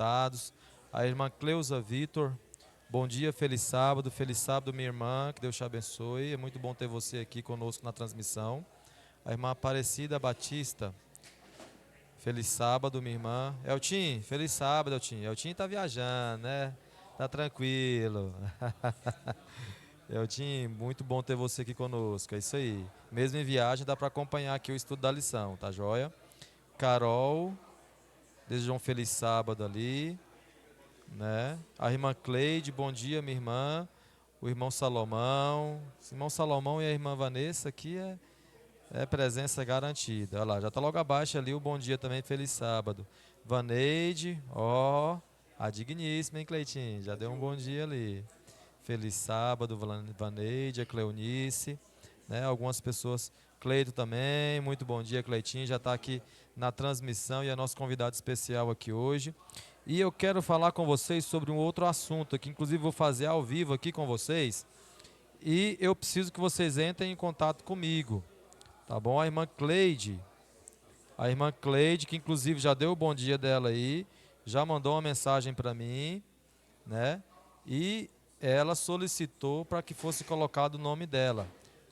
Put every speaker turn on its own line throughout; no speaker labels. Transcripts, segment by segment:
dados. A irmã Cleusa Vitor, bom dia, feliz sábado, minha irmã, que Deus te abençoe. É muito bom ter você aqui conosco na transmissão. A irmã Aparecida Batista, feliz sábado, minha irmã. Eltim, feliz sábado, Eltim. Eltim tá viajando, né? Tá tranquilo. Eltim, muito bom ter você aqui conosco. É isso aí. Mesmo em viagem, dá para acompanhar aqui o estudo da lição, tá joia? Carol, desejo um feliz sábado ali, né? A irmã Cleide, bom dia, minha irmã. O irmão Salomão. Esse irmão Salomão e a irmã Vanessa aqui é presença garantida. Olha lá, já está logo abaixo ali o bom dia também, feliz sábado. Vaneide, ó, a digníssima, hein, Cleitinho? Já deu um bom dia ali. Feliz sábado, Vaneide, a Cleonice, né? Algumas pessoas, Cleito também, muito bom dia, Cleitinho, já está aqui na transmissão e é nosso convidado especial aqui hoje. E eu quero falar com vocês sobre um outro assunto, que inclusive vou fazer ao vivo aqui com vocês, e eu preciso que vocês entrem em contato comigo, tá bom? A irmã Cleide, que inclusive já deu o bom dia dela aí, já mandou uma mensagem para mim, né? E ela solicitou para que fosse colocado o nome dela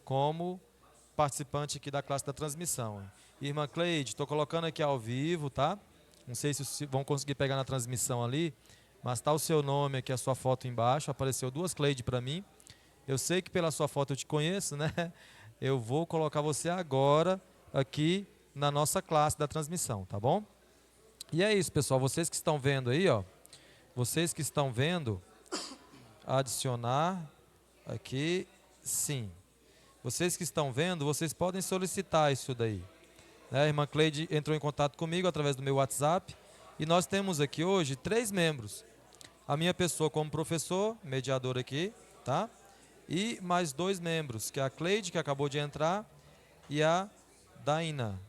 como participante aqui da classe da transmissão. Irmã Cleide, estou colocando aqui ao vivo, tá? Não sei se vão conseguir pegar na transmissão ali, mas está o seu nome aqui, a sua foto embaixo. Apareceu duas Cleide para mim. Eu sei que pela sua foto eu te conheço, né? Eu vou colocar você agora aqui na nossa classe da transmissão, tá bom? E é isso, pessoal. Vocês que estão vendo aí, ó. Vocês que estão vendo, adicionar aqui, sim. Vocês que estão vendo, vocês podem solicitar isso daí. Né? A irmã Cleide entrou em contato comigo através do meu WhatsApp e nós temos aqui hoje 3 membros. A minha pessoa como professor, mediador aqui, tá? E mais 2 membros, que é a Cleide, que acabou de entrar, e a Daina.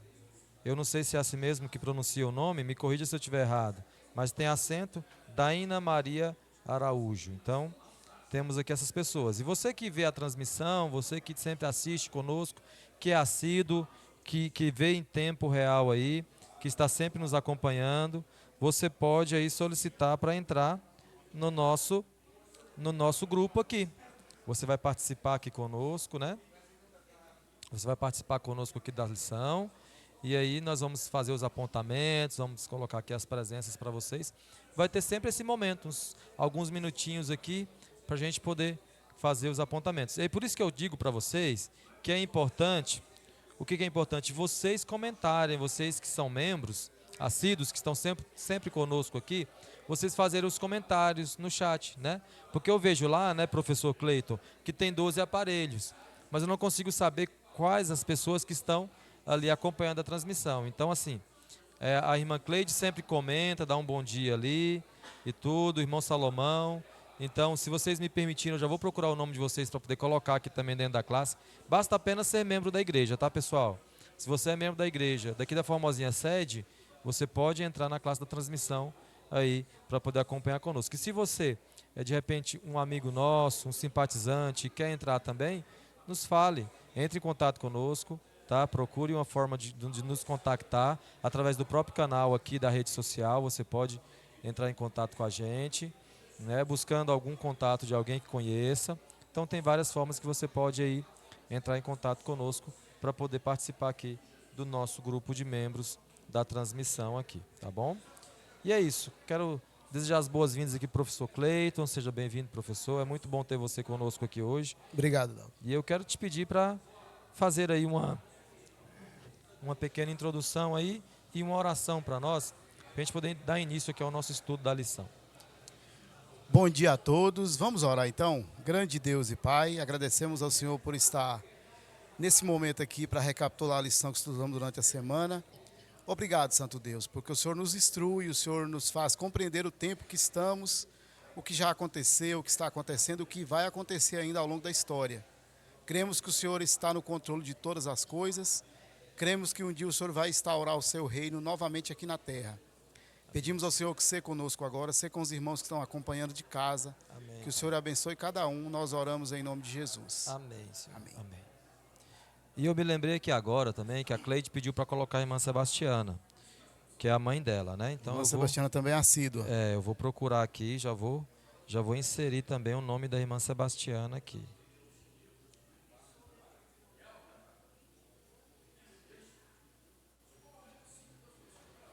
Eu não sei se é assim mesmo que pronuncia o nome, me corrija se eu estiver errado, mas tem acento, Daina Maria Araújo. Então, temos aqui essas pessoas. E você que vê a transmissão, você que sempre assiste conosco, que é assíduo, que vê em tempo real aí, que está sempre nos acompanhando, você pode aí solicitar para entrar no nosso grupo aqui. Você vai participar aqui conosco, né? Você vai participar conosco aqui da lição. E aí nós vamos fazer os apontamentos, vamos colocar aqui as presenças para vocês. Vai ter sempre esse momento, alguns minutinhos aqui, para a gente poder fazer os apontamentos. E por isso que eu digo para vocês que é importante, o que é importante? Vocês comentarem, vocês que são membros, assíduos, que estão sempre conosco aqui, vocês fazerem os comentários no chat, né? Porque eu vejo lá, né, professor Cleiton, que tem 12 aparelhos, mas eu não consigo saber quais as pessoas que estão ali acompanhando a transmissão. Então, assim, a irmã Cleide sempre comenta, dá um bom dia ali e tudo, o irmão Salomão. Então, se vocês me permitirem, eu já vou procurar o nome de vocês para poder colocar aqui também dentro da classe. Basta apenas ser membro da igreja, tá, pessoal? Se você é membro da igreja, daqui da Formosinha Sede, você pode entrar na classe da transmissão aí para poder acompanhar conosco. E se você é de repente um amigo nosso, um simpatizante, e quer entrar também, nos fale, entre em contato conosco, tá? Procure uma forma de nos contactar através do próprio canal aqui da rede social. Você pode entrar em contato com a gente, né? Buscando algum contato de alguém que conheça. Então tem várias formas que você pode aí entrar em contato conosco para poder participar aqui do nosso grupo de membros da transmissão aqui, tá bom? E é isso. Quero desejar as boas-vindas aqui, professor Cleiton. Seja bem-vindo, professor. É muito bom ter você conosco aqui hoje.
Obrigado, Dal.
E eu quero te pedir para fazer aí uma pequena introdução aí e uma oração para nós, para a gente poder dar início aqui ao nosso estudo da lição.
Bom dia a todos. Vamos orar então. Grande Deus e Pai, agradecemos ao Senhor por estar nesse momento aqui para recapitular a lição que estudamos durante a semana. Obrigado, Santo Deus, porque o Senhor nos instrui, o Senhor nos faz compreender o tempo que estamos, o que já aconteceu, o que está acontecendo, o que vai acontecer ainda ao longo da história. Cremos que o Senhor está no controle de todas as coisas. Cremos que um dia o Senhor vai instaurar o seu reino novamente aqui na terra. Pedimos ao Senhor que seja conosco agora, seja com os irmãos que estão acompanhando de casa.
Amém.
Que o Senhor abençoe cada um. Nós oramos em nome de Jesus.
Amém, Senhor.
Amém.
Amém. E eu me lembrei aqui agora também que a Cleide pediu para colocar a irmã Sebastiana. que é a mãe dela, né? Então
Irmã Sebastiana também é assídua.
eu vou procurar aqui, já vou inserir também o nome da irmã Sebastiana aqui.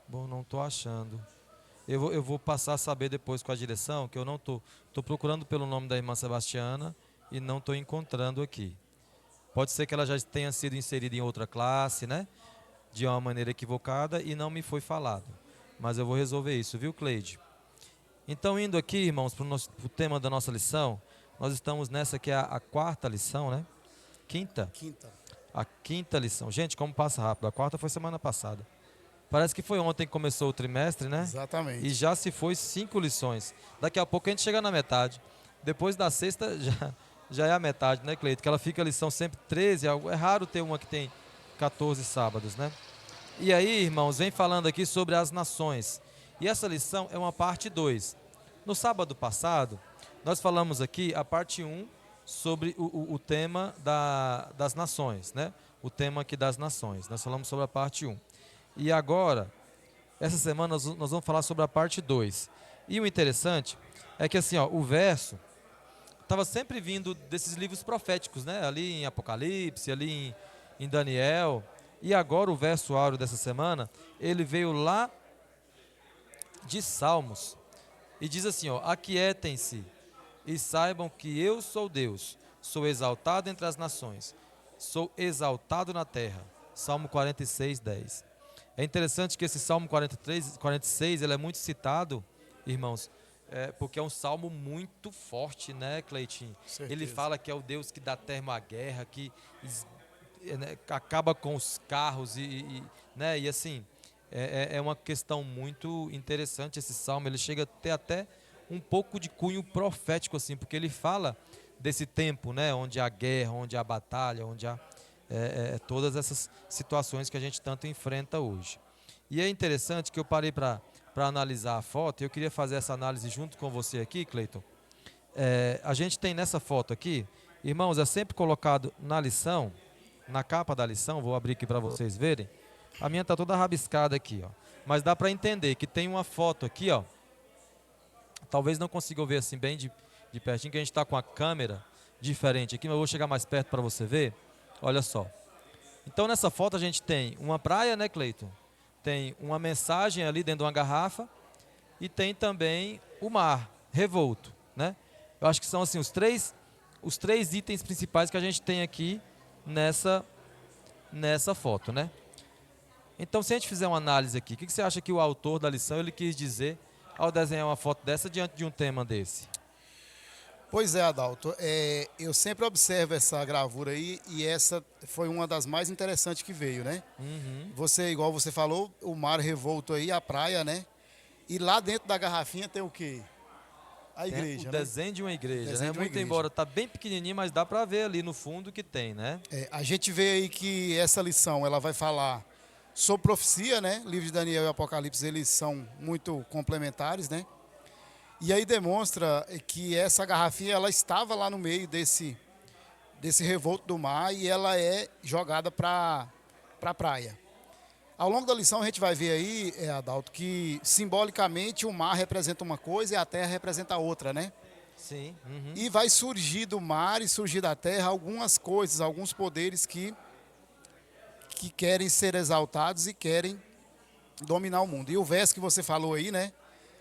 Bom, não estou achando. Eu vou passar a saber depois com a direção, que eu não estou procurando pelo nome da irmã Sebastiana e não estou encontrando aqui. Pode ser que ela já tenha sido inserida em outra classe, né? De uma maneira equivocada e não me foi falado. Mas eu vou resolver isso, viu, Cleide? Então, indo aqui, irmãos, para o tema da nossa lição, nós estamos nessa que é a quarta lição, né? Quinta?
Quinta.
A quinta lição. Gente, como passa rápido. A quarta foi semana passada. Parece que foi ontem que começou o trimestre, né?
Exatamente.
E já se foi 5 lições. Daqui a pouco a gente chega na metade. Depois da sexta já é a metade, né, Cleito? Que ela fica a lição sempre 13. É raro ter uma que tem 14 sábados, né? E aí, irmãos, vem falando aqui sobre as nações. E essa lição é uma parte 2. No sábado passado, nós falamos aqui a parte 1 sobre o tema das nações, né? O tema aqui das nações. Nós falamos sobre a parte 1. E agora, essa semana, nós vamos falar sobre a parte 2. E o interessante é que assim, ó, o verso estava sempre vindo desses livros proféticos, né? Ali em Apocalipse, ali em Daniel. E agora o verso áureo dessa semana, ele veio lá de Salmos. E diz assim, ó: aquietem-se e saibam que eu sou Deus. Sou exaltado entre as nações. Sou exaltado na terra. Salmo 46, 10. É interessante que esse Salmo 46, ele é muito citado, irmãos, porque é um salmo muito forte, né, Cleitinho? Ele fala que é o Deus que dá termo à guerra, que acaba com os carros né, e assim, é uma questão muito interessante esse salmo. Ele chega a ter até um pouco de cunho profético, assim, porque ele fala desse tempo, né, onde há guerra, onde há batalha, onde há todas essas situações que a gente tanto enfrenta hoje. E é interessante que eu parei para analisar a foto, e eu queria fazer essa análise junto com você aqui, Cleiton. A gente tem nessa foto aqui, irmãos, é sempre colocado na lição, na capa da lição, vou abrir aqui para vocês verem. A minha está toda rabiscada aqui, ó. Mas dá para entender que tem uma foto aqui, ó. Talvez não consigam ver assim bem de pertinho, que a gente está com a câmera diferente aqui, mas eu vou chegar mais perto para você ver. Olha só. Então nessa foto a gente tem uma praia, né, Cleiton? Tem uma mensagem ali dentro de uma garrafa e tem também o mar revolto, né? Eu acho que são assim os três itens principais que a gente tem aqui nessa foto, né? Então, se a gente fizer uma análise aqui, o que você acha que o autor da lição ele quis dizer ao desenhar uma foto dessa diante de um tema desse?
Pois é, Adalto, eu sempre observo essa gravura aí e essa foi uma das mais interessantes que veio, né?
Uhum.
Igual você falou, o mar revolto aí, a praia, né? E lá dentro da garrafinha tem o quê? A igreja,
O
né?
desenho de uma igreja,
Desenho
né?
de uma
Muito
igreja.
embora tá bem pequenininho, mas dá para ver ali no fundo que tem, né?
A gente vê aí que essa lição, ela vai falar sobre profecia, né? Livro de Daniel e Apocalipse, eles são muito complementares, né? E aí demonstra que essa garrafinha, ela estava lá no meio desse revolto do mar e ela é jogada para a praia. Ao longo da lição a gente vai ver aí, Adalto, que simbolicamente o mar representa uma coisa e a terra representa outra, né?
Sim. Uhum.
E vai surgir do mar e surgir da terra algumas coisas, alguns poderes que querem ser exaltados e querem dominar o mundo. E o verso que você falou aí, né?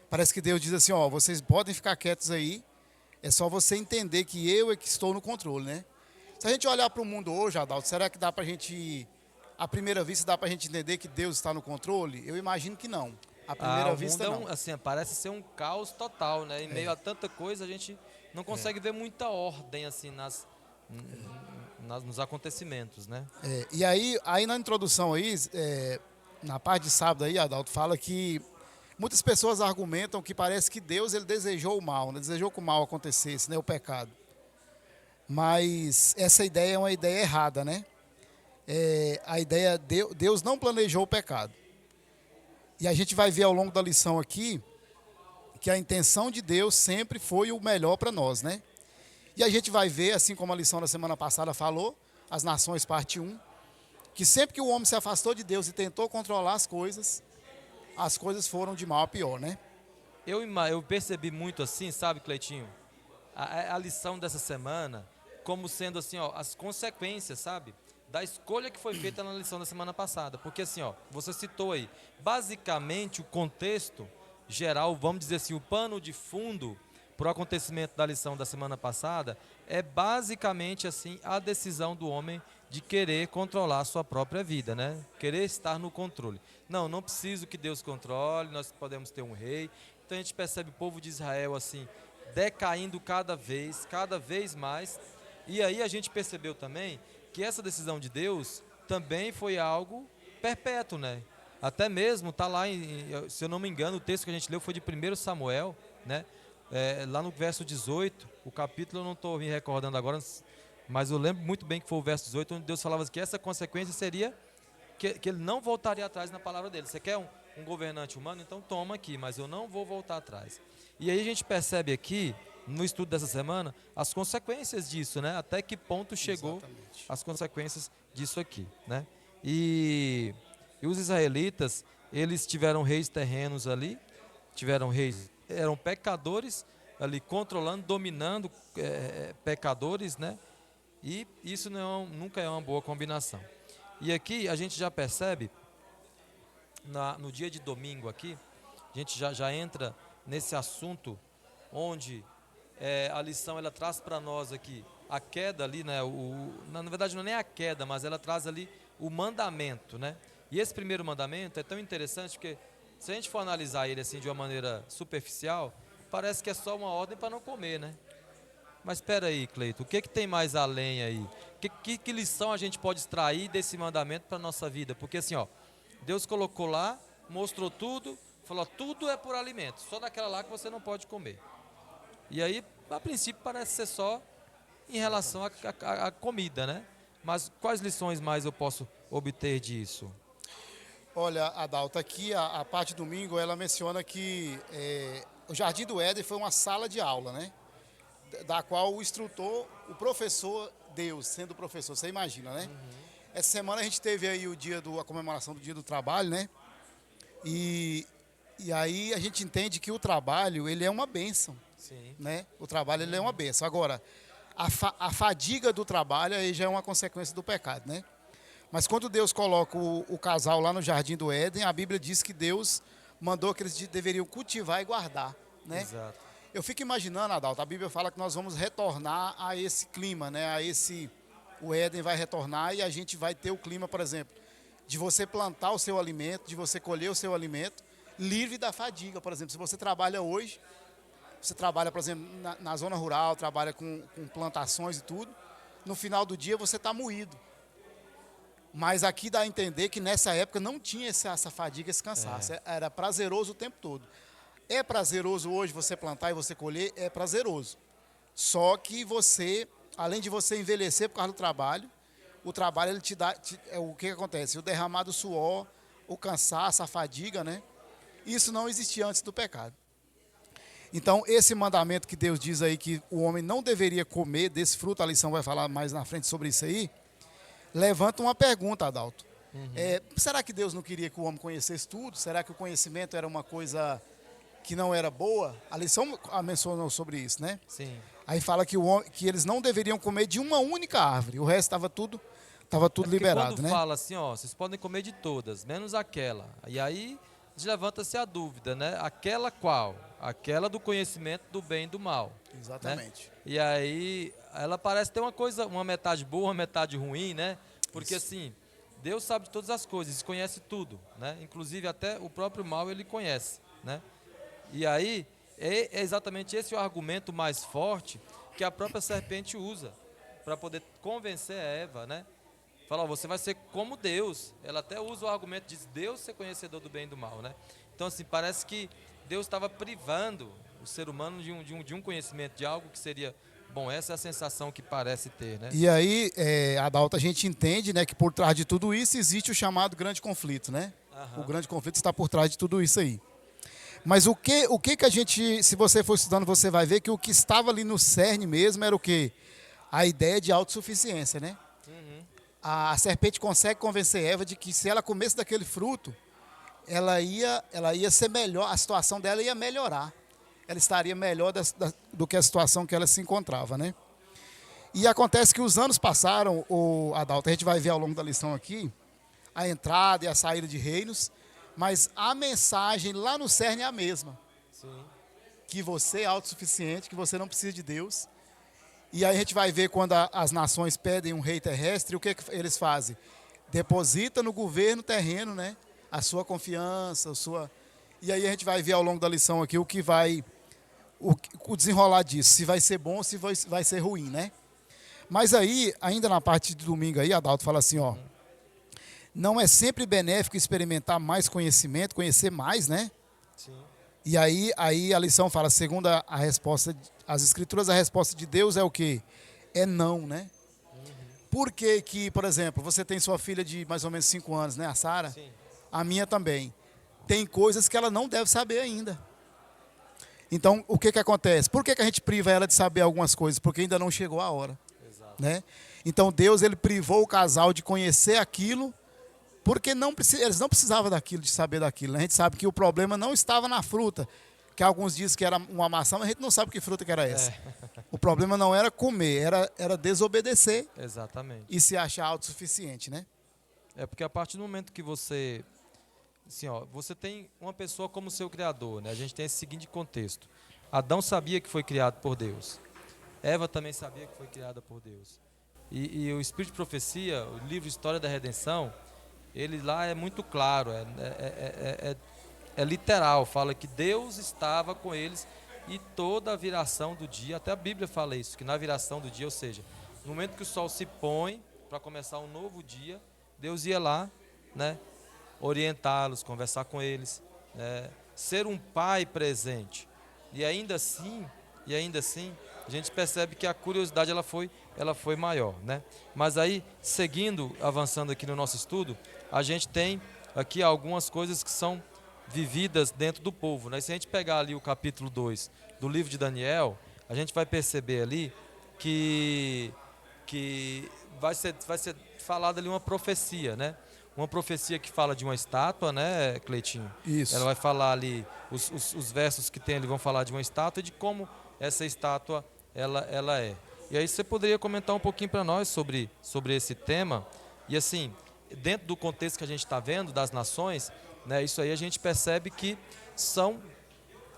Parece que Deus diz assim, ó, vocês podem ficar quietos aí, é só você entender que eu é que estou no controle, né? Se a gente olhar para o mundo hoje, Adalto, será que dá para a gente, à primeira vista, dá para a gente entender que Deus está no controle? Eu imagino que não. À primeira vista,
o mundo
não.
assim, parece ser um caos total, né? Em meio a tanta coisa, a gente não consegue ver muita ordem assim nos acontecimentos, né?
E aí na introdução aí, na parte de sábado aí, Adalto, fala que muitas pessoas argumentam que parece que Deus ele desejou o mal, né? Desejou que o mal acontecesse, né? O pecado. Mas essa ideia é uma ideia errada, né? A ideia, Deus não planejou o pecado. E a gente vai ver ao longo da lição aqui que a intenção de Deus sempre foi o melhor para nós, né? E a gente vai ver, assim como a lição da semana passada falou, as nações parte 1, que sempre que o homem se afastou de Deus e tentou controlar as coisas, as coisas foram de mal a pior, né?
Eu percebi muito assim, sabe, Cleitinho? A lição dessa semana, como sendo assim, ó, as consequências, sabe? Da escolha que foi feita na lição da semana passada. Porque assim, ó, você citou aí, basicamente o contexto geral, vamos dizer assim, o pano de fundo para o acontecimento da lição da semana passada é basicamente assim a decisão do homem de querer controlar a sua própria vida, né? Querer estar no controle. Não preciso que Deus controle, nós podemos ter um rei. Então a gente percebe o povo de Israel assim decaindo cada vez mais. E aí a gente percebeu também que essa decisão de Deus também foi algo perpétuo, né? Até mesmo está lá, se eu não me engano, o texto que a gente leu foi de 1 Samuel, né? Lá no verso 18, o capítulo eu não estou me recordando agora, mas eu lembro muito bem que foi o verso 18, onde Deus falava que essa consequência seria que ele não voltaria atrás na palavra dele. Você quer um governante humano? Então toma aqui, mas eu não vou voltar atrás. E aí a gente percebe aqui, no estudo dessa semana, as consequências disso, né? Até que ponto chegou
Exatamente.
as consequências disso aqui, né? E os israelitas, eles tiveram reis terrenos ali, tiveram reis, eram pecadores ali, controlando, dominando pecadores, né? E isso nunca é uma boa combinação. E aqui a gente já percebe, no dia de domingo aqui, a gente já entra nesse assunto onde a lição ela traz para nós aqui a queda ali, né? Na verdade não é nem a queda, mas ela traz ali o mandamento, né? E esse primeiro mandamento é tão interessante porque se a gente for analisar ele assim de uma maneira superficial, parece que é só uma ordem para não comer, né? Mas espera aí, Cleito, o que tem mais além aí? Que lição a gente pode extrair desse mandamento para a nossa vida? Porque assim, ó, Deus colocou lá, mostrou tudo, falou, tudo é por alimento, só daquela lá que você não pode comer. E aí, a princípio, parece ser só em relação à comida, né? Mas quais lições mais eu posso obter disso?
Olha, Adalto, aqui a parte de domingo, ela menciona que o Jardim do Éden foi uma sala de aula, né? Da qual o instrutor, o professor, Deus, sendo o professor, você imagina, né? Essa semana a gente teve aí a comemoração do Dia do Trabalho, né? E aí a gente entende que o trabalho, ele é uma bênção,
Sim.
né? O trabalho, ele é uma bênção. Agora, a fadiga do trabalho aí já é uma consequência do pecado, né? Mas quando Deus coloca o casal lá no Jardim do Éden, a Bíblia diz que Deus mandou que eles deveriam cultivar e guardar, né?
Exato.
Eu fico imaginando, Adalto, a Bíblia fala que nós vamos retornar a esse clima, né? O Éden vai retornar e a gente vai ter o clima, por exemplo, de você plantar o seu alimento, de você colher o seu alimento, livre da fadiga. Por exemplo, se você trabalha hoje, você trabalha, por exemplo, na zona rural, trabalha com plantações e tudo, no final do dia você está moído. Mas aqui dá a entender que nessa época não tinha essa fadiga, esse cansaço. Era prazeroso o tempo todo. É prazeroso hoje você plantar e você colher? É prazeroso. Só que você, além de você envelhecer por causa do trabalho, o trabalho ele te dá, o que acontece? O derramado suor, o cansaço, a fadiga, né? Isso não existia antes do pecado. Então, esse mandamento que Deus diz aí que o homem não deveria comer desse fruto, a lição vai falar mais na frente sobre isso aí, levanta uma pergunta, Adalto. Será que Deus não queria que o homem conhecesse tudo? Será que o conhecimento era uma coisa que não era boa? A lição mencionou sobre isso, né?
Sim.
Aí fala que eles não deveriam comer de uma única árvore, o resto estava tudo liberado,
quando
né?
fala assim, ó, vocês podem comer de todas, menos aquela. E aí levanta-se a dúvida, né? Aquela qual? Aquela do conhecimento do bem e do mal.
Exatamente.
Né? E aí ela parece ter uma metade boa, uma metade ruim, né? Porque assim, Deus sabe de todas as coisas, conhece tudo, né? Inclusive até o próprio mal ele conhece, né? E aí é exatamente esse o argumento mais forte que a própria serpente usa para poder convencer a Eva, né? Fala, ó, você vai ser como Deus. Ela até usa o argumento de Deus ser conhecedor do bem e do mal, né? Então assim, parece que Deus estava privando o ser humano de um conhecimento de algo que seria bom. Essa é a sensação que parece ter, né?
E aí, Adalto, a gente entende, né, que por trás de tudo isso existe o chamado grande conflito, né?
Aham.
O grande conflito está por trás de tudo isso aí. Mas o que a gente, se você for estudando, você vai ver que o que estava ali no cerne mesmo era o quê? A ideia de autossuficiência, né? A serpente consegue convencer Eva de que se ela comesse daquele fruto, ela ia ser melhor, a situação dela ia melhorar. Ela estaria melhor do que a situação que ela se encontrava, né? E acontece que os anos passaram, o Adalto, a gente vai ver ao longo da lição aqui, a entrada e a saída de reinos, mas a mensagem lá no cerne é a mesma.
Sim.
Que você é autossuficiente, que você não precisa de Deus. E aí a gente vai ver quando as nações pedem um rei terrestre, o que eles fazem? Deposita no governo terreno, né? A sua confiança, a sua... E aí a gente vai ver ao longo da lição aqui o desenrolar disso, se vai ser bom ou se vai ser ruim, né? Mas aí, ainda na parte de domingo aí, Adalto fala assim, ó, não é sempre benéfico experimentar mais conhecimento, conhecer mais, né?
Sim.
E aí a lição fala, segundo a resposta, as escrituras, a resposta de Deus é o quê? É não, né? Por que que, por exemplo, você tem sua filha de mais ou menos 5 anos, né, a Sara?
Sim.
A minha também. Tem coisas que ela não deve saber ainda. Então, o que que acontece? Por que que a gente priva ela de saber algumas coisas? Porque ainda não chegou a hora,
Exato.
né? Então, Deus, ele privou o casal de conhecer aquilo, porque eles não precisavam daquilo, de saber daquilo, né? A gente sabe que o problema não estava na fruta, que alguns dizem que era uma maçã, mas a gente não sabe que fruta que era essa. O problema não era comer, era desobedecer
Exatamente.
e se achar autossuficiente, né?
É porque a partir do momento que você, assim, ó, você tem uma pessoa como seu criador, né? A gente tem esse seguinte contexto. Adão sabia que foi criado por Deus. Eva também sabia que foi criada por Deus. E o Espírito de Profecia, o livro História da Redenção, ele lá é muito claro, é literal, fala que Deus estava com eles e toda a viração do dia, até a Bíblia fala isso, que na viração do dia, ou seja, no momento que o sol se põe para começar um novo dia, Deus ia lá, né, orientá-los, conversar com eles, né, ser um pai presente. E ainda assim, a gente percebe que a curiosidade ela foi maior, né? Mas aí, seguindo, avançando aqui no nosso estudo, a gente tem aqui algumas coisas que são vividas dentro do povo, né? Se a gente pegar ali o capítulo 2 do livro de Daniel, a gente vai perceber ali que vai ser falada ali uma profecia, né? Uma profecia que fala de uma estátua, né, Cleitinho?
Isso.
Ela vai falar ali, os versos que tem ali vão falar de uma estátua e de como essa estátua ela é. E aí você poderia comentar um pouquinho para nós sobre esse tema. E assim, dentro do contexto que a gente está vendo das nações, né, isso aí a gente percebe que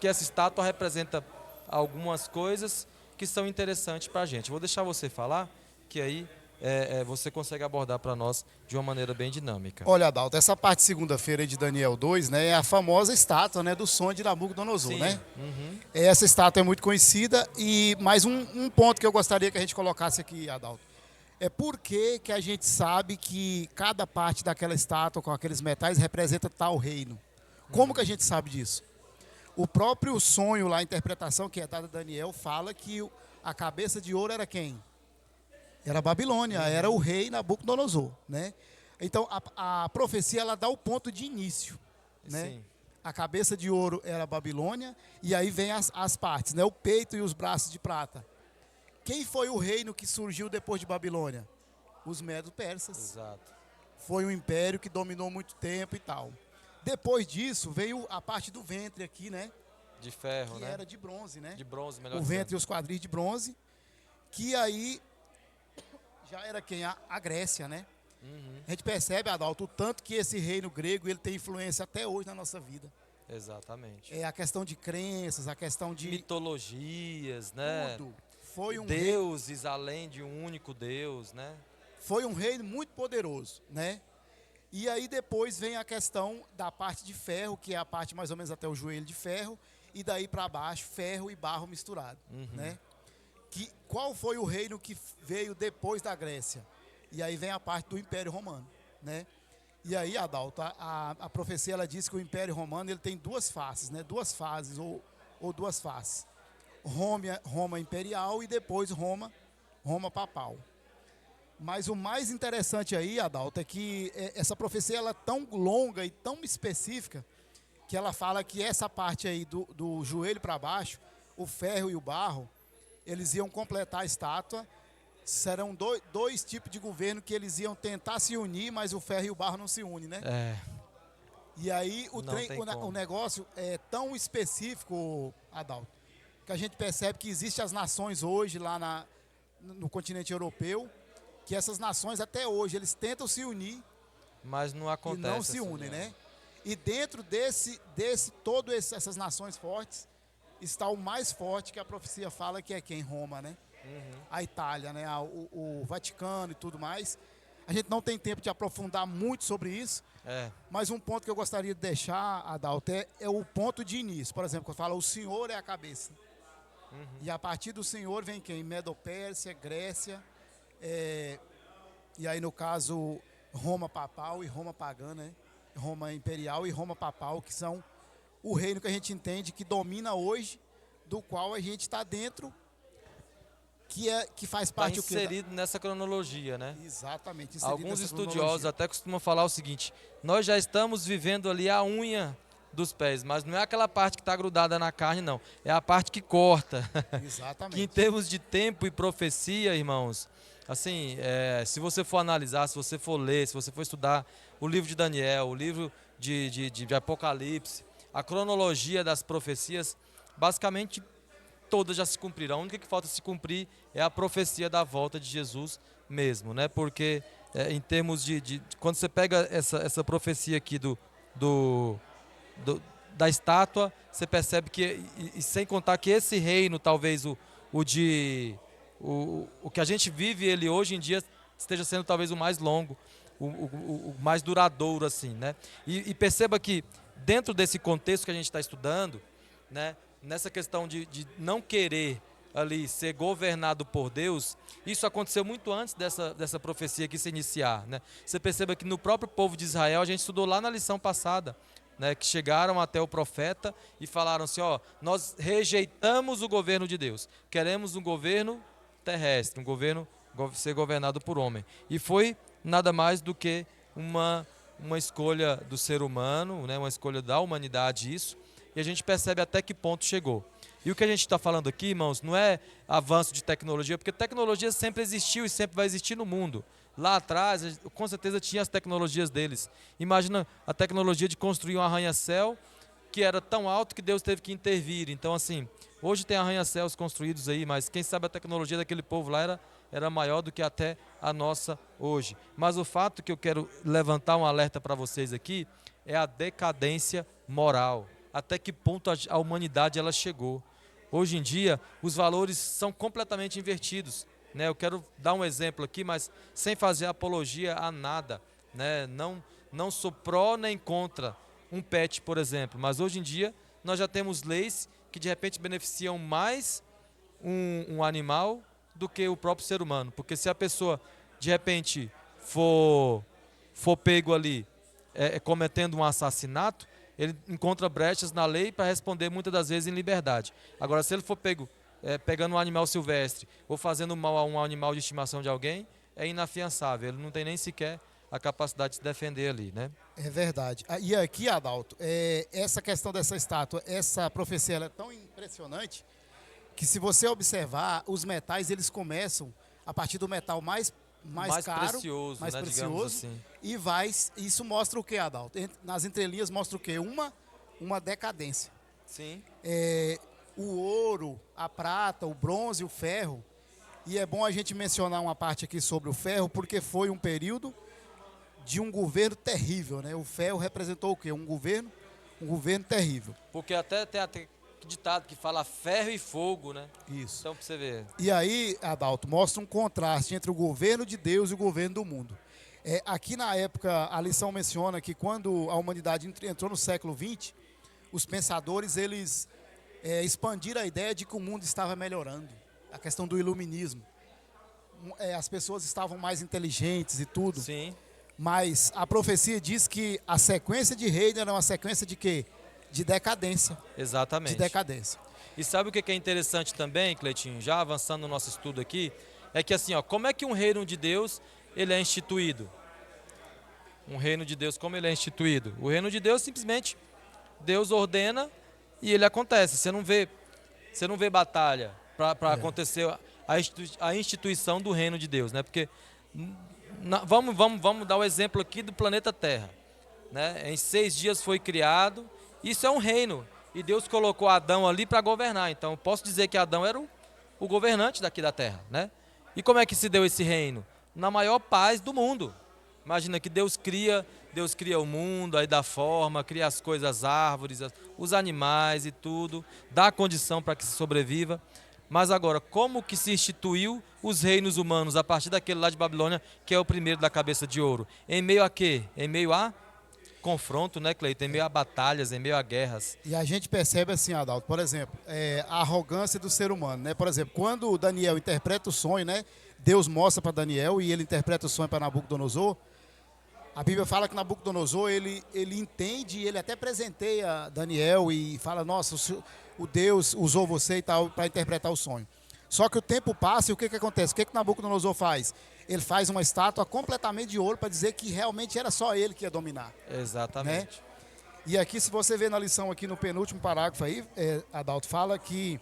essa estátua representa algumas coisas que são interessantes para a gente. Vou deixar você falar, que aí você consegue abordar para nós de uma maneira bem dinâmica.
Olha, Adalto, essa parte de segunda-feira de Daniel 2, né, é a famosa estátua, né, do sonho de Nabucodonosor,
Sim.
né?
Uhum.
Essa estátua é muito conhecida e mais um ponto que eu gostaria que a gente colocasse aqui, Adalto. É por que que a gente sabe que cada parte daquela estátua com aqueles metais representa tal reino? Como que a gente sabe disso? O próprio sonho lá, a interpretação que é dada a Daniel, fala que a cabeça de ouro era quem? Era a Babilônia, era o rei Nabucodonosor, né? Então, a profecia, ela dá o ponto de início, né?
Sim.
A cabeça de ouro era a Babilônia, e aí vem as partes, né? O peito e os braços de prata. Quem foi o reino que surgiu depois de Babilônia? Os Medo-Persas.
Exato.
Foi um império que dominou muito tempo e tal. Depois disso, veio a parte do ventre aqui, né?
De ferro,
Que
né?
era de bronze, né?
De bronze, melhor
O
dizendo.
ventre e os quadris de bronze, que aí já era quem? A Grécia, né?
Uhum.
A gente percebe, Adalto, o tanto que esse reino grego ele tem influência até hoje na nossa vida.
Exatamente.
É a questão de crenças, a questão de
Mitologias, né?
tudo. Foi
Deuses além de um único Deus, né?
foi um reino muito poderoso, né? E aí depois vem a questão da parte de ferro, que é a parte mais ou menos até o joelho de ferro, e daí para baixo, ferro e barro misturado, né? Qual foi o reino que veio depois da Grécia? E aí vem a parte do Império Romano, né? E aí, Adalto, a profecia ela diz que o Império Romano ele tem duas faces, né? Duas fases ou duas faces. Roma imperial e depois Roma papal. Mas o mais interessante aí, Adalto, é que essa profecia ela é tão longa e tão específica que ela fala que essa parte aí do joelho para baixo, o ferro e o barro, eles iam completar a estátua. Serão dois tipos de governo que eles iam tentar se unir, mas o ferro e o barro não se unem, né? E aí
Não tem como.
o negócio é tão específico, Adalto, que a gente percebe que existem as nações hoje lá no continente europeu, que essas nações até hoje eles tentam se unir
Mas não
e
acontece.
não se
essa
unem,
união.
né? E dentro essas nações fortes está o mais forte que a profecia fala que é quem? Roma, né? A Itália, né? O Vaticano e tudo mais. A gente não tem tempo de aprofundar muito sobre isso,
É,
mas um ponto que eu gostaria de deixar, Adalto, é o ponto de início. Por exemplo, quando fala o Senhor é a cabeça. E a partir do Senhor vem quem? Medo-Pérsia, Grécia, e aí no caso Roma papal e Roma pagã, né? Roma imperial e Roma papal, que são o reino que a gente entende que domina hoje, do qual a gente está dentro, que faz
está
parte o quê?
inserido nessa cronologia, né?
Exatamente. inserido
Alguns
nessa
estudiosos
cronologia.
até costumam falar o seguinte: nós já estamos vivendo ali a unha dos pés, mas não é aquela parte que está grudada na carne, não. É a parte que corta. Que em
Exatamente.
termos de tempo e profecia, irmãos, assim, se você for analisar, se você for ler, se você for estudar o livro de Daniel, o livro de Apocalipse, a cronologia das profecias, basicamente todas já se cumpriram. A única que falta se cumprir é a profecia da volta de Jesus mesmo, né? Porque em termos quando você pega essa profecia aqui do, da estátua, você percebe que, e sem contar que esse reino, talvez o que a gente vive ele hoje em dia esteja sendo talvez o mais longo, o mais duradouro, assim, né? E perceba que dentro desse contexto que a gente está estudando, né? Nessa questão de não querer ali ser governado por Deus, isso aconteceu muito antes dessa profecia aqui se iniciar, né? Você perceba que no próprio povo de Israel, a gente estudou lá na lição passada, né, que chegaram até o profeta e falaram assim, ó, nós rejeitamos o governo de Deus, queremos um governo terrestre, um governo ser governado por homem. E foi nada mais do que uma escolha do ser humano, né, uma escolha da humanidade isso, e a gente percebe até que ponto chegou. E o que a gente está falando aqui, irmãos, não é avanço de tecnologia, porque tecnologia sempre existiu e sempre vai existir no mundo. Lá atrás, com certeza tinha as tecnologias deles. Imagina a tecnologia de construir um arranha-céu que era tão alto que Deus teve que intervir. Então, assim, hoje tem arranha-céus construídos aí, mas quem sabe a tecnologia daquele povo lá era maior do que até a nossa hoje. Mas o fato que eu quero levantar um alerta para vocês aqui é a decadência moral. Até que ponto a humanidade ela chegou. Hoje em dia, os valores são completamente invertidos. Né? Eu quero dar um exemplo aqui, mas sem fazer apologia a nada. Né? Não sou pró nem contra um pet, por exemplo. Mas hoje em dia, nós já temos leis que de repente beneficiam mais um animal do que o próprio ser humano. Porque se a pessoa, de repente, for pego ali cometendo um assassinato, ele encontra brechas na lei para responder muitas das vezes em liberdade. Agora, se ele for pego pegando um animal silvestre ou fazendo mal a um animal de estimação de alguém, é inafiançável. Ele não tem nem sequer a capacidade de se defender ali, né?
É verdade. E aqui, Adalto, essa questão dessa estátua, essa profecia ela é tão impressionante que se você observar, os metais eles começam a partir do metal mais caro,
precioso,
mais
né,
precioso,
assim.
isso mostra o que, Adalto? Nas entrelinhas mostra o quê? Uma decadência.
Sim.
O ouro, a prata, o bronze, o ferro. E é bom a gente mencionar uma parte aqui sobre o ferro, porque foi um período de um governo terrível, né? O ferro representou o quê? Um governo terrível.
Porque até tem ditado que fala ferro e fogo, né?
Isso.
Então, para você ver.
E aí, Adalto, mostra um contraste entre o governo de Deus e o governo do mundo. Aqui na época, a lição menciona que quando a humanidade entrou no século XX, os pensadores, eles expandiram a ideia de que o mundo estava melhorando. A questão do iluminismo. As pessoas estavam mais inteligentes e tudo.
Sim.
Mas a profecia diz que a sequência de reino era uma sequência de quê? De decadência.
Exatamente.
De decadência.
E sabe o que é interessante também, Cleitinho, já avançando no nosso estudo aqui, é que assim, ó, como é que um reino de Deus ele é instituído? Um reino de Deus, como ele é instituído? O reino de Deus simplesmente Deus ordena e ele acontece. Você não vê batalha para acontecer a instituição do reino de Deus, né? Porque vamos dar o exemplo aqui do planeta Terra. né? Em 6 dias foi criado. Isso é um reino. E Deus colocou Adão ali para governar. Então, eu posso dizer que Adão era o governante daqui da terra, né? E como é que se deu esse reino? Na maior paz do mundo. Imagina que Deus cria o mundo, aí dá forma, cria as coisas, as árvores, os animais e tudo, dá condição para que se sobreviva. Mas agora, como que se instituiu os reinos humanos a partir daquele lá de Babilônia, que é o primeiro da cabeça de ouro? Em meio a quê? Em meio a confronto, né, Cleiton? Em meio a batalhas, em meio a guerras.
E a gente percebe assim, Adalto, por exemplo, a arrogância do ser humano, né? Por exemplo, quando o Daniel interpreta o sonho, né? Deus mostra para Daniel e ele interpreta o sonho para Nabucodonosor. A Bíblia fala que Nabucodonosor, ele entende, ele até presenteia Daniel e fala, nossa, o Deus usou você e tal para interpretar o sonho. Só que o tempo passa e o que acontece? O que Nabucodonosor faz? Ele faz uma estátua completamente de ouro para dizer que realmente era só ele que ia dominar.
Exatamente.
Né? E aqui, se você ver na lição aqui no penúltimo parágrafo aí, Adalto fala que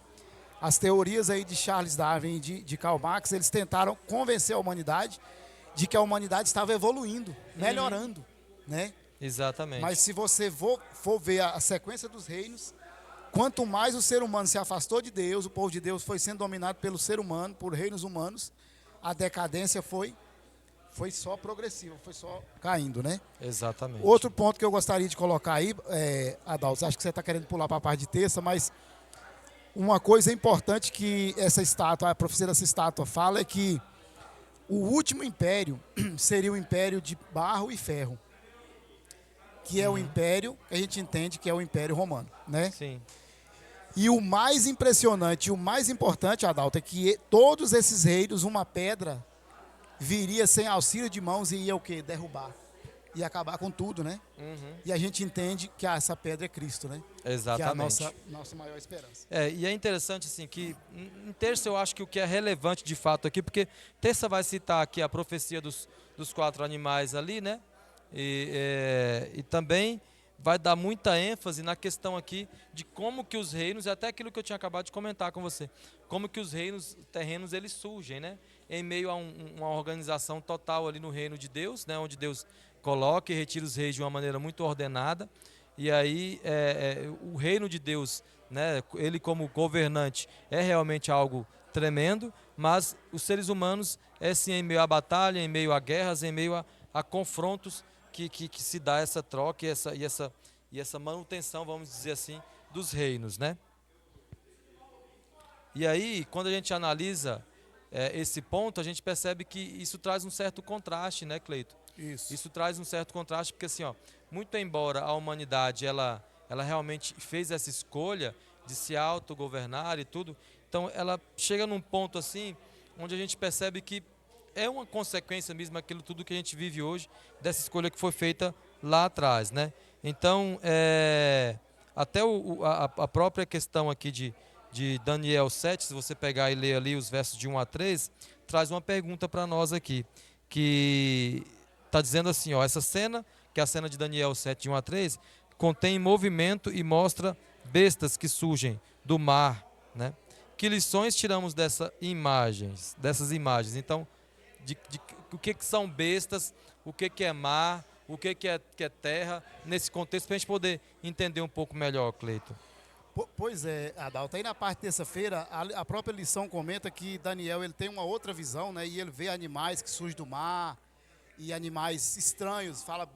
as teorias aí de Charles Darwin e de Karl Marx, eles tentaram convencer a humanidade de que a humanidade estava evoluindo, melhorando, né?
Exatamente.
Mas se você for ver a sequência dos reinos, quanto mais o ser humano se afastou de Deus, o povo de Deus foi sendo dominado pelo ser humano, por reinos humanos, a decadência foi só progressiva, foi só caindo, né?
Exatamente.
Outro ponto que eu gostaria de colocar aí, Adalto, acho que você está querendo pular para a parte de terça, mas uma coisa importante que essa estátua, a profecia dessa estátua fala é que o último império seria o império de barro e ferro, que é o império que a gente entende que é o Império Romano, né?
Sim.
E o mais impressionante, o mais importante, Adalto, é que todos esses reinos, uma pedra viria sem auxílio de mãos e ia o quê? Derrubar. Ia acabar com tudo, né? E a gente entende que essa pedra é Cristo, né?
Exatamente.
Que é a nossa maior esperança.
E é interessante assim que em terça eu acho que o que é relevante de fato aqui, porque terça vai citar aqui a profecia dos 4 animais ali, né? E também vai dar muita ênfase na questão aqui de como que os reinos, até aquilo que eu tinha acabado de comentar com você, como que os reinos terrenos eles surgem, né? Em meio a uma organização total ali no reino de Deus, né? Onde Deus coloca e retira os reis de uma maneira muito ordenada. E aí o reino de Deus, né, ele como governante é realmente algo tremendo, mas os seres humanos é sim em meio a batalha, em meio a guerras, em meio a confrontos que se dá essa troca e essa manutenção, vamos dizer assim, dos reinos, né? E aí, quando a gente analisa esse ponto, a gente percebe que isso traz um certo contraste, né, Cleito? Isso traz um certo contraste, porque assim, ó, muito embora a humanidade ela realmente fez essa escolha de se autogovernar e tudo, então ela chega num ponto assim, onde a gente percebe que é uma consequência mesmo aquilo tudo que a gente vive hoje, dessa escolha que foi feita lá atrás, né? Então, até a própria questão aqui de Daniel 7, se você pegar e ler ali os versos de 1 a 3, traz uma pergunta para nós aqui, que está dizendo assim, ó, essa cena, que é a cena de Daniel 7, de 1 a 3, contém movimento e mostra bestas que surgem do mar, né? Que lições tiramos dessas imagens? Então, o que são bestas, o que é mar, o que é terra, nesse contexto, para a gente poder entender um pouco melhor, Cleiton.
Pois é, Adalto. Aí na parte de terça-feira, a própria lição comenta que Daniel ele tem uma outra visão, né? E ele vê animais que surgem do mar e animais estranhos. Fala,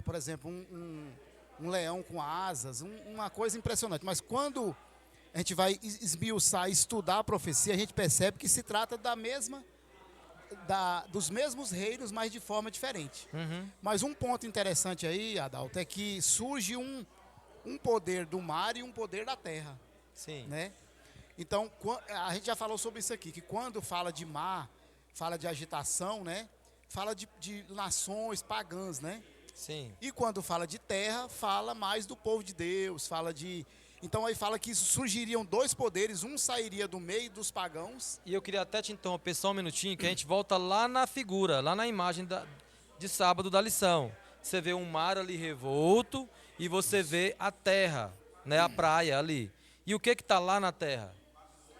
por exemplo, um leão com asas, uma coisa impressionante. Mas quando a gente vai esmiuçar, estudar a profecia, a gente percebe que se trata dos mesmos reinos, mas de forma diferente. Mas um ponto interessante aí, Adalto, é que surge um poder do mar e um poder da terra.
Sim.
Né? Então, a gente já falou sobre isso aqui, que quando fala de mar, fala de agitação, né? Fala de nações pagãs, né?
Sim.
E quando fala de terra, fala mais do povo de Deus, fala de... Então aí fala que surgiriam 2 poderes, um sairia do meio dos pagãos.
E eu queria até te interromper só um minutinho, que a gente volta lá na figura, lá na imagem de sábado da lição. Você vê um mar ali revolto e você vê a terra, né, a praia ali. E o que está lá na terra?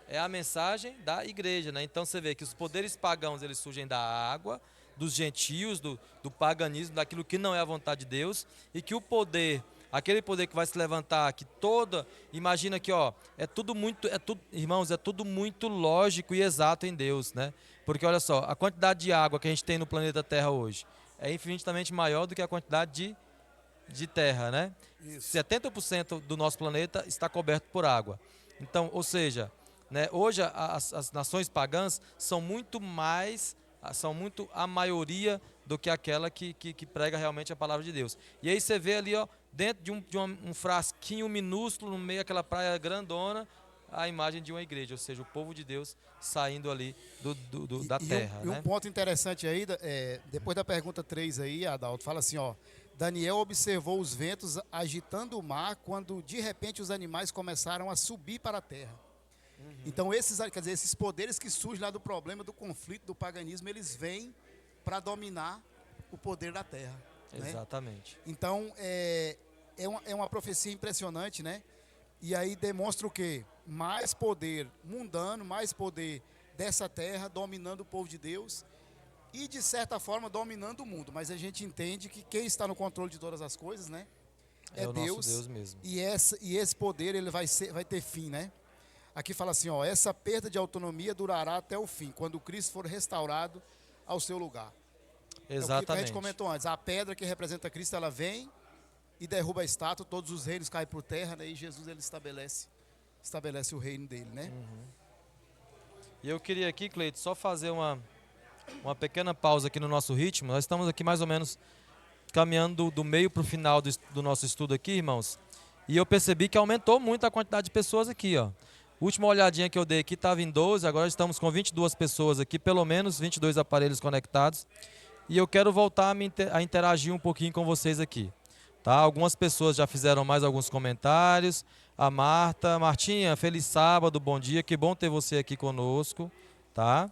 É a mensagem da igreja, né? Então você vê que os poderes pagãos eles surgem da água, dos gentios, do paganismo, daquilo que não é a vontade de Deus, e que o poder, aquele poder que vai se levantar, que imagina que, ó, irmãos, é tudo muito lógico e exato em Deus, né? Porque olha só, a quantidade de água que a gente tem no planeta Terra hoje é infinitamente maior do que a quantidade de terra, né?
Isso.
70% do nosso planeta está coberto por água. Então, ou seja, né, hoje as nações pagãs são muito a maioria do que aquela que prega realmente a palavra de Deus. E aí você vê ali, ó, dentro de um frasquinho minúsculo, no meio daquela praia grandona, a imagem de uma igreja, ou seja, o povo de Deus saindo ali da terra.
Um
Né?
ponto interessante aí, depois da pergunta 3 aí, Adalto, fala assim, ó, Daniel observou os ventos agitando o mar quando de repente os animais começaram a subir para a terra. Então esses poderes que surgem lá do problema, do conflito, do paganismo, eles vêm para dominar o poder da terra. Né?
Exatamente.
Então é uma profecia impressionante, né? E aí demonstra o quê? Mais poder mundano, mais poder dessa terra dominando o povo de Deus e de certa forma dominando o mundo. Mas a gente entende que quem está no controle de todas as coisas, né?
É o
Deus,
nosso Deus mesmo.
E esse poder ele vai ter fim, né? Aqui fala assim, ó, essa perda de autonomia durará até o fim, quando Cristo for restaurado ao seu lugar.
Exatamente.
É o que a gente comentou antes, a pedra que representa Cristo, ela vem e derruba a estátua, todos os reinos caem por terra, né? E Jesus ele estabelece o reino dele, né?
E eu queria aqui, Cleito, só fazer uma pequena pausa aqui no nosso ritmo. Nós estamos aqui mais ou menos caminhando do meio para o final do nosso estudo aqui, irmãos. E eu percebi que aumentou muito a quantidade de pessoas aqui, ó. Última olhadinha que eu dei aqui estava em 12, agora estamos com 22 pessoas aqui, pelo menos 22 aparelhos conectados. E eu quero voltar a interagir um pouquinho com vocês aqui. Tá? Algumas pessoas já fizeram mais alguns comentários. A Martinha, feliz sábado, bom dia, que bom ter você aqui conosco. Tá?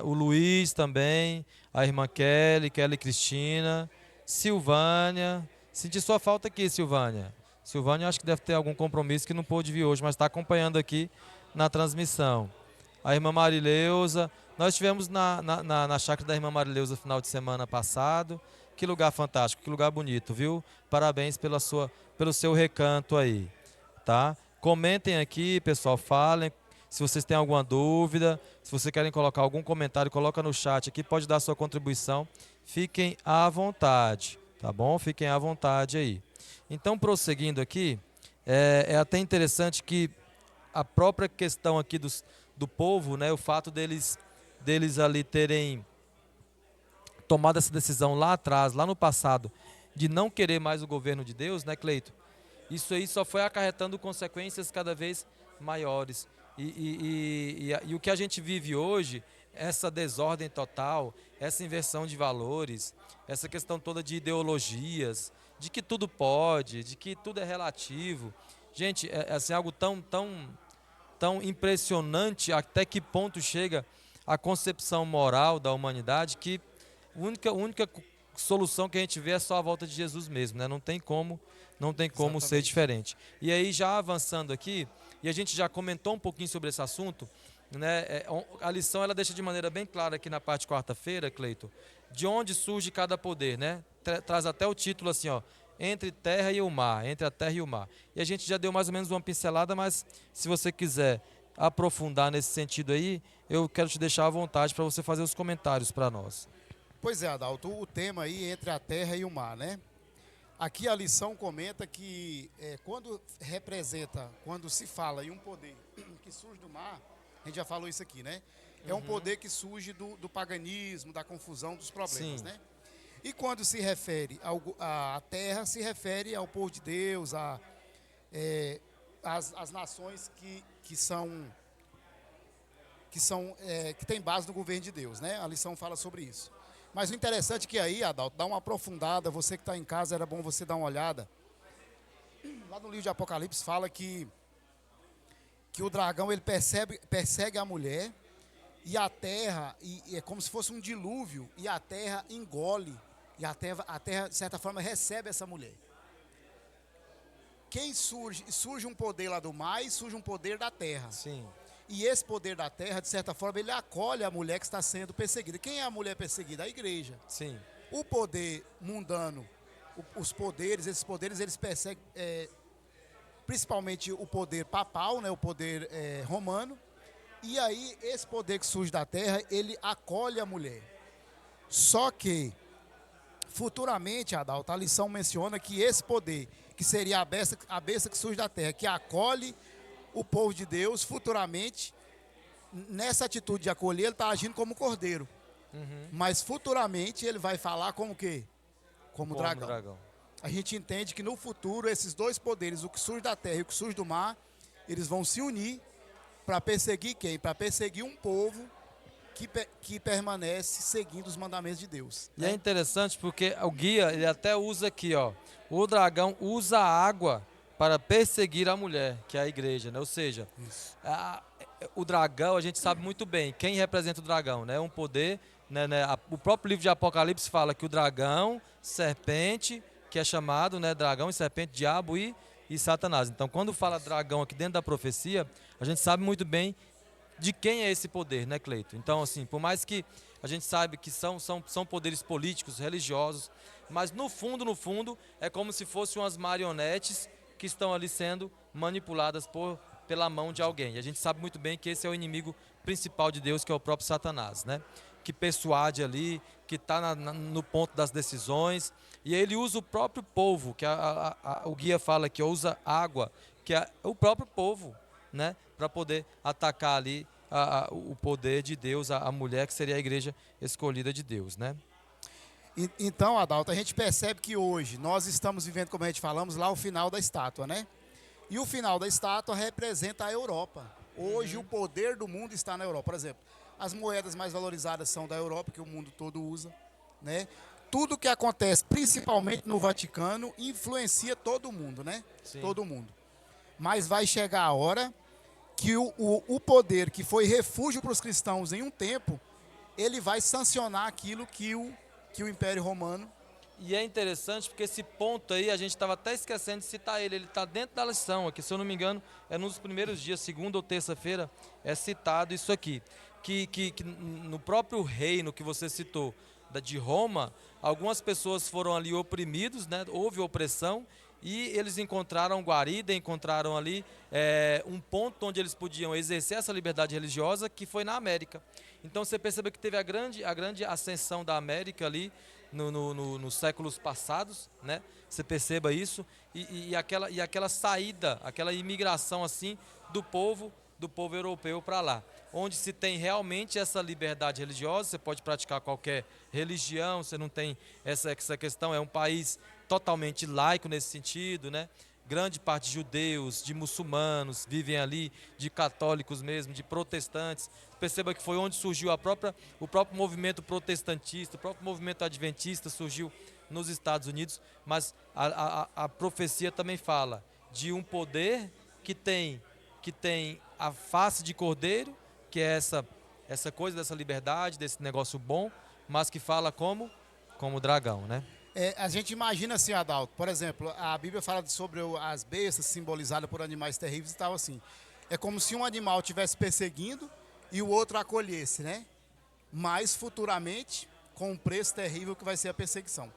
O Luiz também, a irmã Kelly Cristina, Silvânia. Senti sua falta aqui, Silvânia. Silvânia acho que deve ter algum compromisso que não pôde vir hoje, mas está acompanhando aqui na transmissão. A irmã Marileusa. Nós estivemos na chácara da irmã Marileusa no final de semana passado. Que lugar fantástico, que lugar bonito, viu? Parabéns pelo seu recanto aí, tá? Comentem aqui, pessoal, falem. Se vocês têm alguma dúvida, se vocês querem colocar algum comentário, coloca no chat aqui, pode dar sua contribuição. Fiquem à vontade, tá bom? Fiquem à vontade aí. Então, prosseguindo aqui, é até interessante que a própria questão aqui do povo, né, o fato deles ali terem tomado essa decisão lá atrás, lá no passado, de não querer mais o governo de Deus, né, Cleito? Isso aí só foi acarretando consequências cada vez maiores. E o que a gente vive hoje, essa desordem total, essa inversão de valores, essa questão toda de ideologias, de que tudo pode, de que tudo é relativo. Gente, é assim, algo tão impressionante até que ponto chega a concepção moral da humanidade que a única solução que a gente vê é só a volta de Jesus mesmo, né? Não tem como ser diferente. E aí, já avançando aqui, e a gente já comentou um pouquinho sobre esse assunto, né? A lição ela deixa de maneira bem clara aqui na parte de quarta-feira, Cleito, de onde surge cada poder, né? Traz até o título assim, ó, entre a terra e o mar. E a gente já deu mais ou menos uma pincelada, mas se você quiser aprofundar nesse sentido aí, eu quero te deixar à vontade para você fazer os comentários para nós.
Pois é, Adalto, o tema aí entre a terra e o mar, né? Aqui a lição comenta que quando se fala em um poder que surge do mar, a gente já falou isso aqui, né? É um poder que surge do paganismo, da confusão, dos problemas, né? E quando se refere à terra, se refere ao povo de Deus, às nações que têm base no governo de Deus, né? A lição fala sobre isso. Mas o interessante é que aí, Adalto, dá uma aprofundada, você que está em casa, era bom você dar uma olhada. Lá no livro de Apocalipse fala que o dragão ele persegue a mulher e a terra, e é como se fosse um dilúvio, e a terra engole, e a terra de certa forma recebe essa mulher. Surge um poder lá do mar e surge um poder da terra.
Sim.
E esse poder da terra, de certa forma, ele acolhe a mulher que está sendo perseguida. Quem é a mulher perseguida? A igreja.
Sim.
O poder mundano, os poderes, esses poderes, eles perseguem principalmente o poder papal, né, o poder romano. E aí, esse poder que surge da terra, ele acolhe a mulher. Só que, futuramente, Adalto, a lição menciona que esse poder, que seria a besta que surge da terra, que acolhe o povo de Deus, futuramente, nessa atitude de acolher, ele está agindo como cordeiro. Mas futuramente ele vai falar como o quê? Como dragão. A gente entende que no futuro esses dois poderes, o que surge da terra e o que surge do mar, eles vão se unir para perseguir quem? Para perseguir um povo que permanece seguindo os mandamentos de Deus.
E é interessante porque o guia, ele até usa aqui, ó, o dragão usa a água para perseguir a mulher, que é a igreja, né? Ou seja, o dragão, a gente sabe muito bem quem representa o dragão, né? Um poder, né? O próprio livro de Apocalipse fala que o dragão, serpente, que é chamado, né, dragão e serpente, diabo e Satanás. Então, quando fala dragão aqui dentro da profecia, a gente sabe muito bem de quem é esse poder, né, Cleito? Então, assim, por mais que a gente saiba que são poderes políticos, religiosos, mas no fundo, é como se fossem umas marionetes que estão ali sendo manipuladas pela mão de alguém. E a gente sabe muito bem que esse é o inimigo principal de Deus, que é o próprio Satanás, né? Que persuade ali, que está no ponto das decisões. E aí ele usa o próprio povo, que o guia fala que usa água, que é o próprio povo, né? Para poder atacar ali o poder de Deus, a mulher que seria a igreja escolhida de Deus, né?
Então, Adalto, a gente percebe que hoje nós estamos vivendo, como a gente falamos, lá o final da estátua, né? E o final da estátua representa a Europa. Hoje o poder do mundo está na Europa. Por exemplo, as moedas mais valorizadas são da Europa, que o mundo todo usa, né? Tudo que acontece, principalmente no Vaticano, influencia todo mundo, né?
Sim.
Todo mundo. Mas vai chegar a hora que o poder que foi refúgio para os cristãos em um tempo, ele vai sancionar aquilo que o Império Romano.
E é interessante porque esse ponto aí, a gente estava até esquecendo de citar ele está dentro da lição aqui, se eu não me engano, é nos primeiros dias, segunda ou terça-feira, é citado isso aqui, que no próprio reino que você citou, de Roma, algumas pessoas foram ali oprimidos, né? Houve opressão, e eles encontraram guarida, encontraram ali um ponto onde eles podiam exercer essa liberdade religiosa, que foi na América. Então você percebe que teve a grande ascensão da América ali nos séculos passados, né? Você perceba isso, e aquela saída, aquela imigração assim do povo europeu para lá, onde se tem realmente essa liberdade religiosa. Você pode praticar qualquer religião, você não tem essa questão, é um país totalmente laico nesse sentido, né? Grande parte de judeus, de muçulmanos vivem ali, de católicos mesmo, de protestantes. Perceba que foi onde surgiu o próprio movimento protestantista, o próprio movimento adventista surgiu nos Estados Unidos, mas a profecia também fala de um poder que tem a face de cordeiro, que é essa coisa dessa liberdade, desse negócio bom, mas que fala como dragão, né?
A gente imagina assim, Adalto, por exemplo, a Bíblia fala sobre as bestas simbolizadas por animais terríveis e tal assim. É como se um animal estivesse perseguindo e o outro acolhesse, né? Mas futuramente, com um preço terrível que vai ser a perseguição.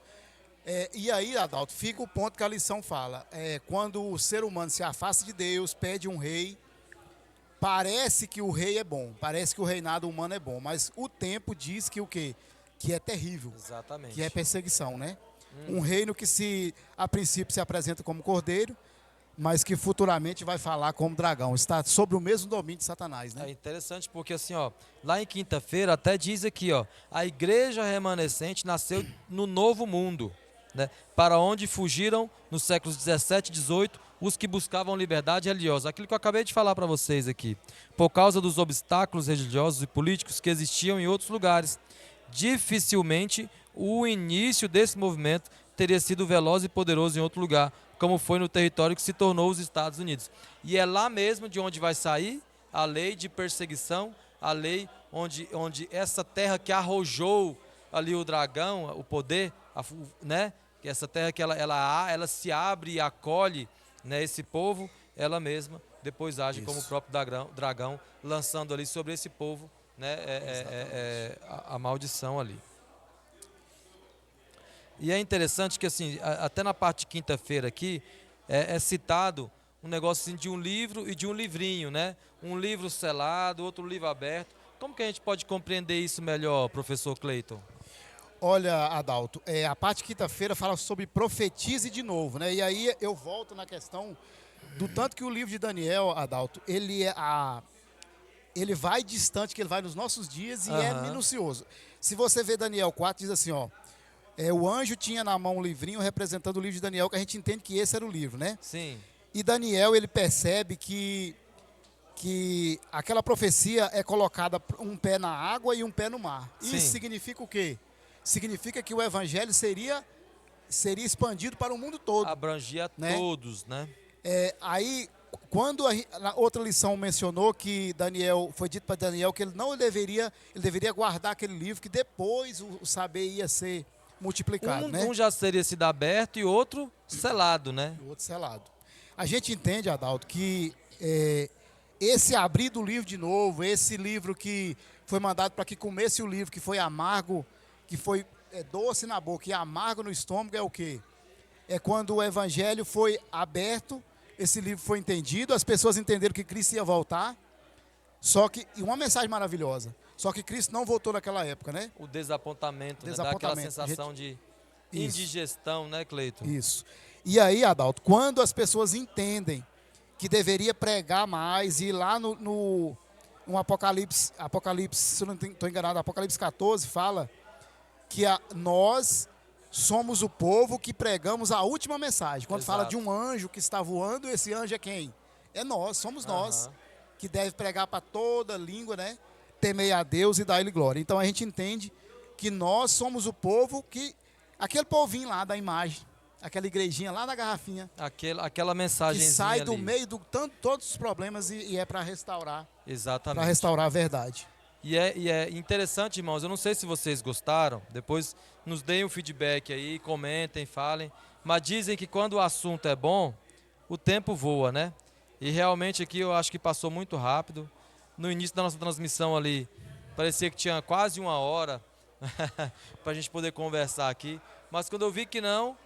E aí, Adalto, fica o ponto que a lição fala. Quando o ser humano se afasta de Deus, pede um rei, parece que o rei é bom, parece que o reinado humano é bom, mas o tempo diz que o quê? Que é terrível.
Exatamente.
Que é perseguição, né? Um reino que a princípio se apresenta como cordeiro, mas que futuramente vai falar como dragão. Está sob o mesmo domínio de Satanás, né?
É interessante porque assim, ó, lá em quinta-feira até diz aqui, ó, a igreja remanescente nasceu no novo mundo, né? Para onde fugiram nos séculos 17 e 18 os que buscavam liberdade religiosa. Aquilo que eu acabei de falar para vocês aqui. Por causa dos obstáculos religiosos e políticos que existiam em outros lugares. Dificilmente o início desse movimento teria sido veloz e poderoso em outro lugar, como foi no território que se tornou os Estados Unidos. E é lá mesmo de onde vai sair a lei de perseguição, a lei onde essa terra que arrojou ali o dragão, o poder, né? Essa terra que ela se abre e acolhe, né, esse povo, ela mesma depois age como o
Isso.
próprio dragão, lançando ali sobre esse povo, né, a maldição ali. E é interessante que assim, até na parte de quinta-feira aqui, é citado um negócio assim, de um livro e de um livrinho, né? Um livro selado, outro livro aberto. Como que a gente pode compreender isso melhor, professor Cleiton?
Olha, Adalto, a parte de quinta-feira fala sobre profetize de novo, né? E aí eu volto na questão do tanto que o livro de Daniel, Adalto, ele vai distante, que ele vai nos nossos dias e é
Aham,
minucioso. Se você vê Daniel 4, diz assim, ó, o anjo tinha na mão um livrinho representando o livro de Daniel, que a gente entende que esse era o livro, né?
sim,
E Daniel, ele percebe que aquela profecia é colocada um pé na água e um pé no mar. Isso
sim.
significa o quê? Significa que o evangelho seria expandido para o mundo todo,
Abrangia a
né?
todos, né?
Aí, quando na outra lição mencionou que Daniel, foi dito para Daniel que ele deveria guardar aquele livro, que depois o saber ia ser multiplicado, né?
Um já seria sido aberto e outro selado, né?
O outro selado. A gente entende, Adalto, que esse abrir do livro de novo, esse livro que foi mandado para que comesse o livro, que foi amargo, que foi doce na boca e amargo no estômago, é o quê? É quando o evangelho foi aberto, esse livro foi entendido, as pessoas entenderam que Cristo ia voltar, e uma mensagem maravilhosa, só que Cristo não voltou naquela época, né?
O desapontamento, né? Dá aquela
Desapontamento.
sensação de
Isso.
indigestão, né, Cleiton?
Isso. E aí, Adalto, quando as pessoas entendem que deveria pregar mais, e ir lá no Apocalipse, se eu não estou enganado, Apocalipse 14 fala que nós somos o povo que pregamos a última mensagem. Quando fala de
Exato.
um anjo que está voando, esse anjo é quem? É nós, somos nós,
Aham.
que deve pregar para toda língua, né? Temer a Deus e dar-lhe glória. Então a gente entende que nós somos o povo que, aquele povinho lá da imagem, aquela igrejinha lá na garrafinha,
Aquela
que
mensagenzinha
sai do
ali.
meio de todos os problemas e é para
Exatamente.
restaurar a verdade.
E é interessante, irmãos, eu não sei se vocês gostaram, depois nos deem o feedback aí, comentem, falem, mas dizem que quando o assunto é bom, o tempo voa, né? E realmente aqui eu acho que passou muito rápido. No início da nossa transmissão ali, parecia que tinha quase uma hora para a gente poder conversar aqui, mas quando eu vi que não,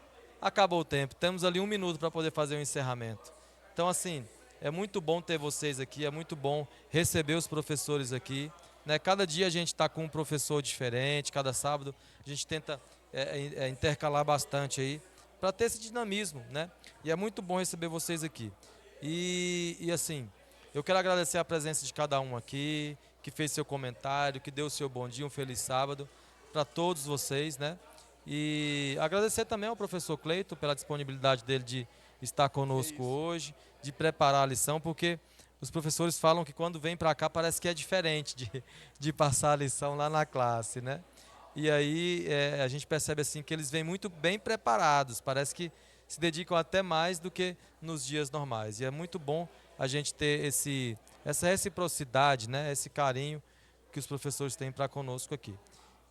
acabou o tempo. Temos ali 1 minuto para poder fazer o encerramento. Então, assim, é muito bom ter vocês aqui, é muito bom receber os professores aqui, né? Cada dia a gente está com um professor diferente, cada sábado a gente tenta intercalar bastante aí, para ter esse dinamismo, né? E é muito bom receber vocês aqui. E assim, eu quero agradecer a presença de cada um aqui, que fez seu comentário, que deu o seu bom dia, um feliz sábado para todos vocês, né? E agradecer também ao professor Cleiton pela disponibilidade dele de estar conosco hoje, de preparar a lição, porque os professores falam que quando vem para cá parece que é diferente de passar a lição lá na classe, né? E aí a gente percebe assim que eles vêm muito bem preparados, parece que se dedicam até mais do que nos dias normais. E é muito bom a gente ter essa reciprocidade, né? Esse carinho que os professores têm para conosco aqui.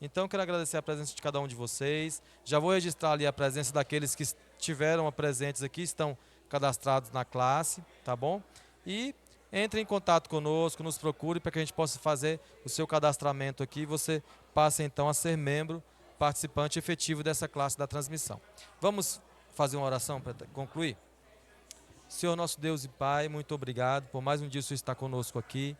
Então, quero agradecer a presença de cada um de vocês. Já vou registrar ali a presença daqueles que estiveram presentes aqui, estão cadastrados na classe, tá bom? E entre em contato conosco, nos procure para que a gente possa fazer o seu cadastramento aqui e você passe então a ser membro, participante efetivo dessa classe da transmissão. Vamos fazer uma oração para concluir? Senhor nosso Deus e Pai, muito obrigado por mais um dia o Senhor estar conosco aqui,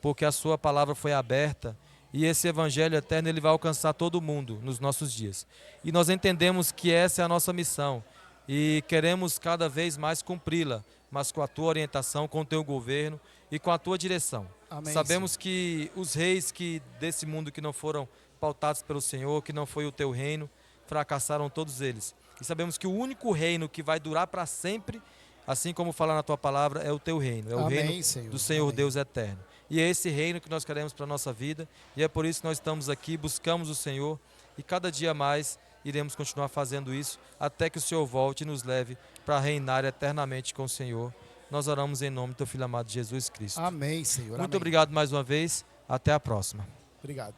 porque a sua palavra foi aberta e esse evangelho eterno ele vai alcançar todo mundo nos nossos dias. E nós entendemos que essa é a nossa missão e queremos cada vez mais cumpri-la, mas com a tua orientação, com o teu governo e com a tua direção.
Amém,
Sabemos que os reis desse mundo que não foram pautados pelo Senhor, que não foi o teu reino, fracassaram todos eles. E sabemos que o único reino que vai durar para sempre, assim como fala na tua palavra, é o teu reino, é o
Amém,
reino
Senhor.
do Senhor
Amém.
Deus eterno. E é esse reino que nós queremos para a nossa vida, e é por isso que nós estamos aqui, buscamos o Senhor, e cada dia mais iremos continuar fazendo isso, até que o Senhor volte e nos leve para reinar eternamente com o Senhor. Nós oramos em nome do teu Filho amado Jesus Cristo.
Amém, Senhor.
Muito
Amém.
obrigado mais uma vez, até a próxima.
Obrigado.